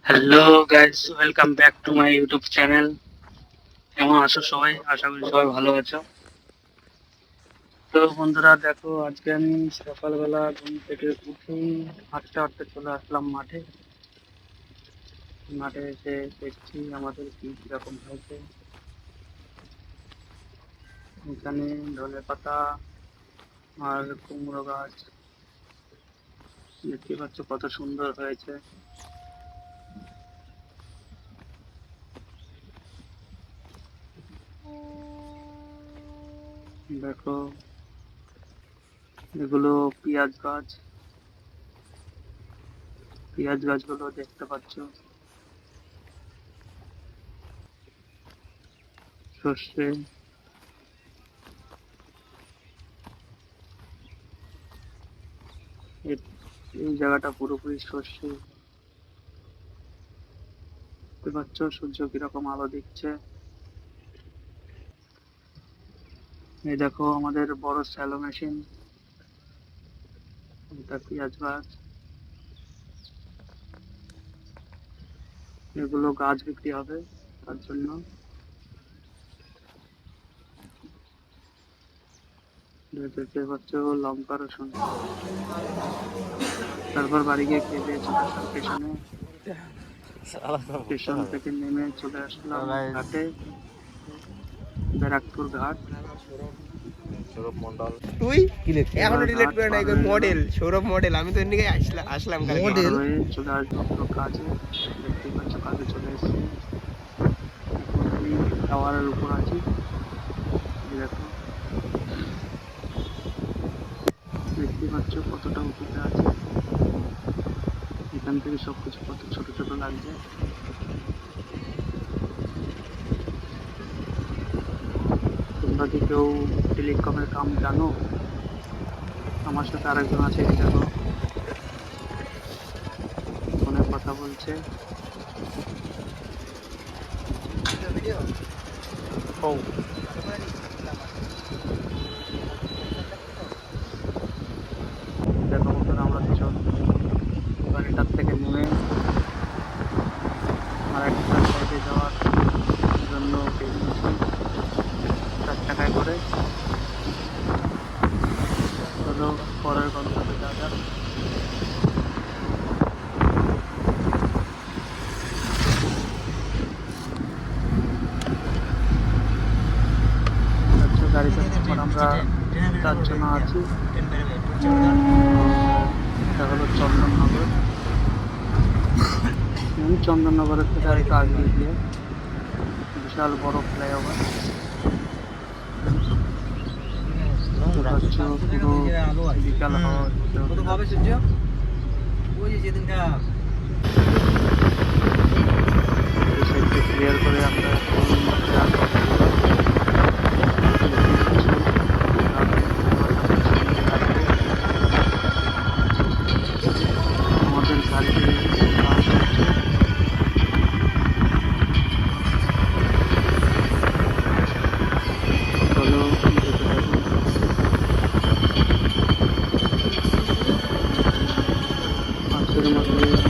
Hello guys, welcome back to my YouTube channel. কেমন আছো সবাই? আশা করি সবাই ভালো আছো। তো বন্ধুরা দেখো, আজকে আমি সকালবেলা ঘুম থেকে উঠেই হাঁটতে হাঁটতে চলে আসলাম মাঠে। মাঠে এসে দেখছি আমাদের কি কিরকম হয়েছে। এখানে ধনে পাতা আর কুমড়ো গাছ দেখতে পাচ্ছ কত সুন্দর হয়েছে। দেখো, এগুলো পেঁয়াজ গাছ। পেঁয়াজ গাছগুলো দেখতে পাচ্ছ, সর্ষে। এ- এই জায়গাটা পুরোপুরি সর্ষে। দেখতে পাচ্ছ সূর্য কিরকম আলো দিচ্ছে। এই দেখো আমাদের বড় শ্যালো মেশিন, এটা পেঁয়াজ গাছ। এগুলো গাছ বিক্রি হবে, তার জন্য। দেখতে পাচ্ছ লঙ্কা রসুন। তারপর বাড়ি গিয়ে খেয়ে দিয়ে চলে আসলাম স্টেশনে। স্টেশন থেকে নেমে চলে আসলাম ঘাটে, ব্যারাকপুর ঘাট। সৌরভ মন্ডল তুই এখনো রিলেট করে নাই কই মডেল সৌরভ মডেল আমি তো এদিকে আসলাম মডেল হয়ে চলে আসবো পুরো কাজে। দেখতে পাচ্ছ কাজে চলে এসেছি। এখন আমি টাওয়ারের উপর আছি। এই দেখো, দেখতে পাচ্ছ কতটা উঁচুতে আছে। এখান থেকে সবকিছু কত ছোট ছোট লাগছে। তোমরা কি কেউ টেলিকমের কাম জানো? আমার সাথে আরেকজন আছে, এই দেখো ফোনে কথা বলছে। দেখো বন্ধুরা, আমরা দুজন এবার এটার থেকে নেমে আর একটা সাইডে যাওয়ার জন্য বেরিয়েছি 4 টাকায় করে। চলো পরের গন্তব্যে যাওয়া যাক। আচ্ছা, গাড়িতে এখন আমরা 4 জন আছি। এটা হলো চন্দননগর। চন্দননগরের থেকে আর একটু আগে গিয়ে বিশাল বড় ফ্লাইওভার। পুরো বিকাল হওয়া ক্লিয়ার করে আমরা আমাদের গাড়িতে কাজ হচ্ছে। চলো যেতে থাকুন। আজকের মধ্যে